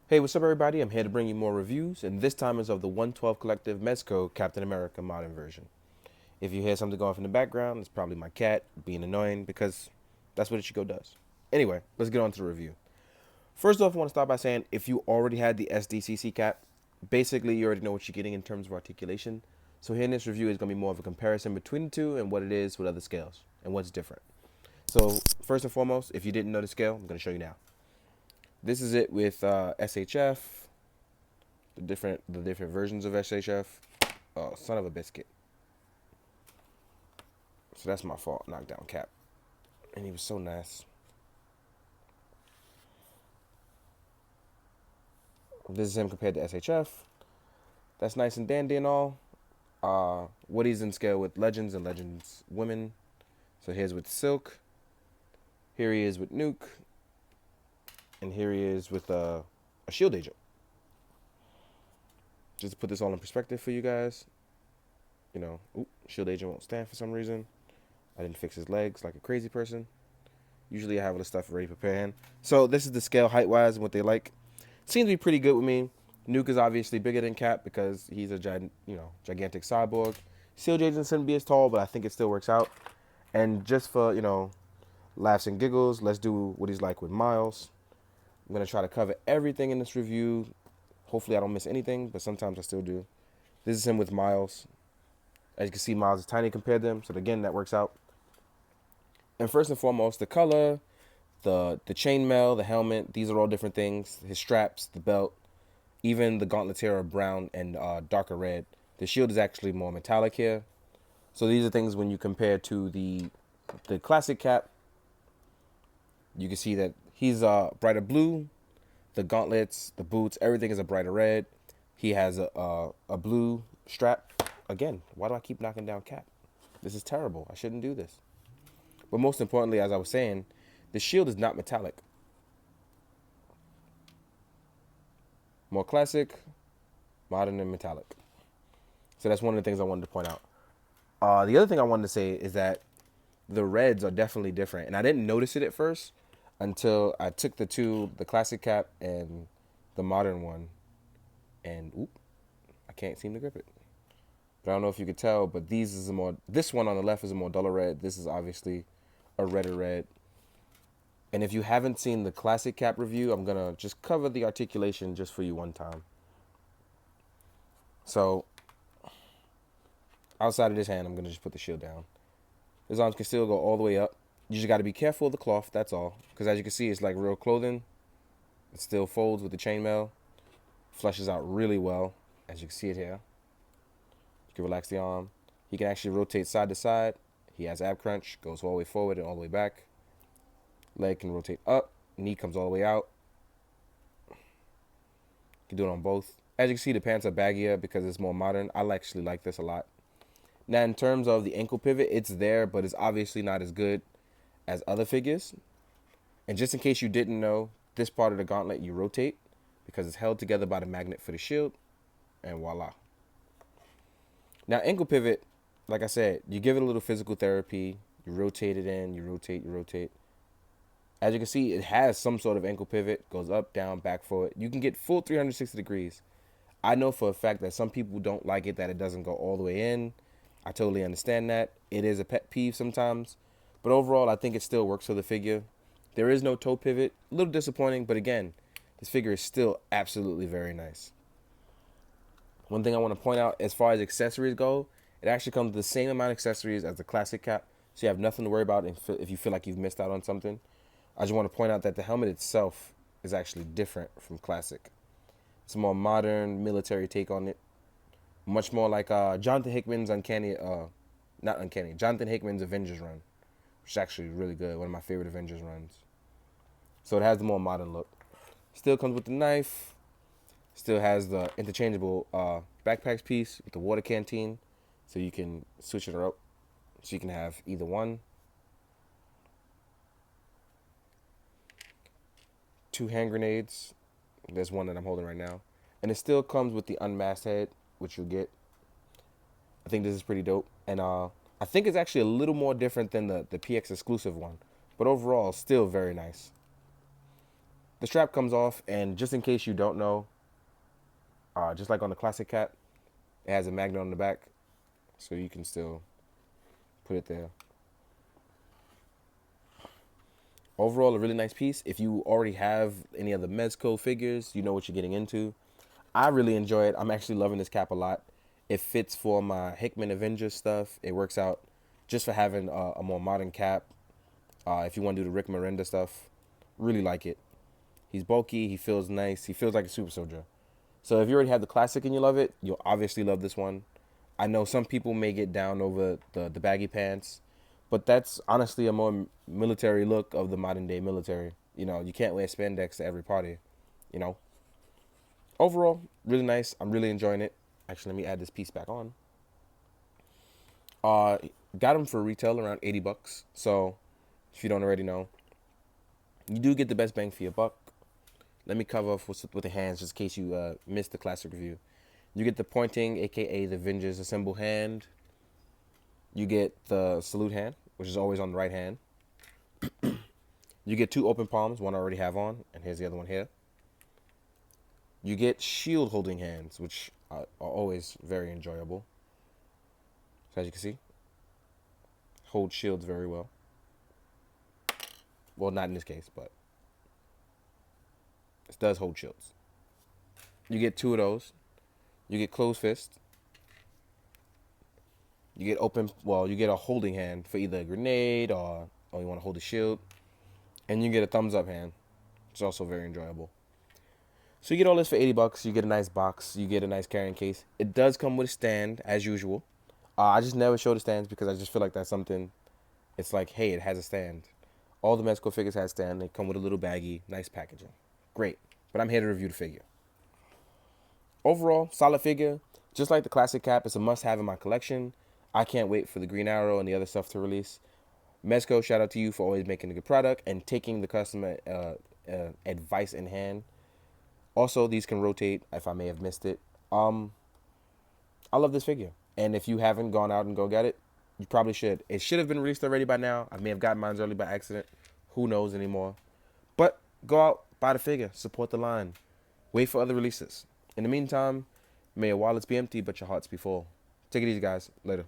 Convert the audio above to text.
Hey, what's up, everybody? I'm here to bring you more reviews, and this time is of the 112 Collective Mezco Captain America Modern Version. If you hear something going off in the background, it's probably my cat being annoying because that's what Ichigo does. Anyway, let's get on to the review. First off, I want to start by saying if you already had the SDCC cap, basically you already know what you're getting in terms of articulation. So here in this review is going to be more of a comparison between the two and what it is with other scales and what's different. So first and foremost, if you didn't know the scale, I'm going to show you now. This is it with SHF, the different versions of SHF. Oh, son of a biscuit. So that's my fault. Knockdown cap. And he was so nice. This is him compared to SHF. That's nice and dandy and all. What he's in scale with Legends and Legends Women. So here's with Silk. Here he is with Nuke. And here he is with a Shield Agent. Just to put this all in perspective for you guys. Shield Agent won't stand for some reason. I didn't fix his legs like a crazy person. Usually I have all this stuff already prepared. So this is the scale height-wise and what they like. Seems to be pretty good with me. Nuke is obviously bigger than Cap because he's a gigantic cyborg. Shield Agent shouldn't be as tall, but I think it still works out. And just for, laughs and giggles, let's do what he's like with Miles. I'm going to try to cover everything in this review. Hopefully I don't miss anything, but sometimes I still do. This is him with Miles. As you can see, Miles is tiny compared to him, so again, that works out. And first and foremost, the color, the chainmail, the helmet, these are all different things. His straps, the belt, even the gauntlets here are brown and darker red. The shield is actually more metallic here. So these are things when you compare to the classic Cap, you can see that he's brighter blue. The gauntlets, the boots, everything is a brighter red. He has a blue strap. Again, why do I keep knocking down Cap? This is terrible. I shouldn't do this. But most importantly, as I was saying, the shield is not metallic. More classic, modern, and metallic. So that's one of the things I wanted to point out. The other thing I wanted to say is that the reds are definitely different. And I didn't notice it at first until I took the classic Cap and the modern one. And, I can't seem to grip it. But I don't know if you could tell, but this one on the left is a more duller red. This is obviously a redder red. And if you haven't seen the classic Cap review, I'm going to just cover the articulation just for you one time. So, outside of this hand, I'm going to just put the shield down. His arms can still go all the way up. You just got to be careful of the cloth, that's all. Because as you can see, it's like real clothing. It still folds with the chainmail. Flushes out really well, as you can see it here. You can relax the arm. He can actually rotate side to side. He has ab crunch, goes all the way forward and all the way back. Leg can rotate up. Knee comes all the way out. You can do it on both. As you can see, the pants are baggier because it's more modern. I actually like this a lot. Now, in terms of the ankle pivot, it's there, but it's obviously not as good as other figures. And just in case you didn't know, this part of the gauntlet you rotate because it's held together by the magnet for the shield. And voila. Now, ankle pivot, like I said, you give it a little physical therapy. You rotate it in, you rotate. As you can see, it has some sort of ankle pivot. Goes up, down, back, forward. You can get full 360 degrees. I know for a fact that some people don't like it, that it doesn't go all the way in. I totally understand that. It is a pet peeve sometimes. But overall, I think it still works for the figure. There is no toe pivot. A little disappointing, but again, this figure is still absolutely very nice. One thing I want to point out, as far as accessories go, it actually comes with the same amount of accessories as the classic Cap. So you have nothing to worry about if you feel like you've missed out on something. I just want to point out that the helmet itself is actually different from classic. It's a more modern military take on it. Much more like Jonathan Hickman's Jonathan Hickman's Avengers run, which is actually really good. One of my favorite Avengers runs. So it has the more modern look. Still comes with the knife. Still has the interchangeable backpacks piece with the water canteen. So you can switch it up. So you can have either one. 2 hand grenades. There's one that I'm holding right now. And it still comes with the unmasked head, which you'll get. I think this is pretty dope. And I think it's actually a little more different than the PX exclusive one. But overall, still very nice. The strap comes off, and just in case you don't know, just like on the classic cap, it has a magnet on the back, so you can still put it there. Overall, a really nice piece. If you already have any of the Mezco figures, you know what you're getting into. I really enjoy it. I'm actually loving this cap a lot. It fits for my Hickman Avengers stuff. It works out just for having a more modern cap. If you want to do the Rick Miranda stuff, really like it. He's bulky. He feels nice. He feels like a super soldier. So if you already have the classic and you love it, you'll obviously love this one. I know some people may get down over the baggy pants, but that's honestly a more military look of the modern day military. You know, you can't wear spandex to every party, you know. Overall, really nice. I'm really enjoying it. Actually, let me add this piece back on. Uh, got them for retail around 80 bucks. So, if you don't already know, you do get the best bang for your buck. Let me cover off with the hands just in case you missed the classic review. You get the pointing, aka the Avengers Assemble hand. You get the salute hand, which is always on the right hand. You get 2 open palms, one I already have on, and here's the other one here. You get shield holding hands, which are always very enjoyable. So as you can see, hold shields very well. Well, not in this case, but it does hold shields. You get 2 of those. You get closed fist. You get open, well, you get a holding hand for either a grenade or you want to hold a shield. And you get a thumbs up hand, which is also very enjoyable. So you get all this for 80 bucks. You get a nice box. You get a nice carrying case. It does come with a stand, as usual. I just never show the stands because I just feel like that's something, it's like, hey, it has a stand. All the Mezco figures have a stand. They come with a little baggie, nice packaging. Great. But I'm here to review the figure. Overall, solid figure. Just like the classic cap, it's a must-have in my collection. I can't wait for the Green Arrow and the other stuff to release. Mezco, shout out to you for always making a good product and taking the customer advice in hand. Also, these can rotate if I may have missed it. I love this figure. And if you haven't gone out and go get it, you probably should. It should have been released already by now. I may have gotten mine early by accident. Who knows anymore. But go out, buy the figure, support the line. Wait for other releases. In the meantime, may your wallets be empty, but your hearts be full. Take it easy, guys. Later.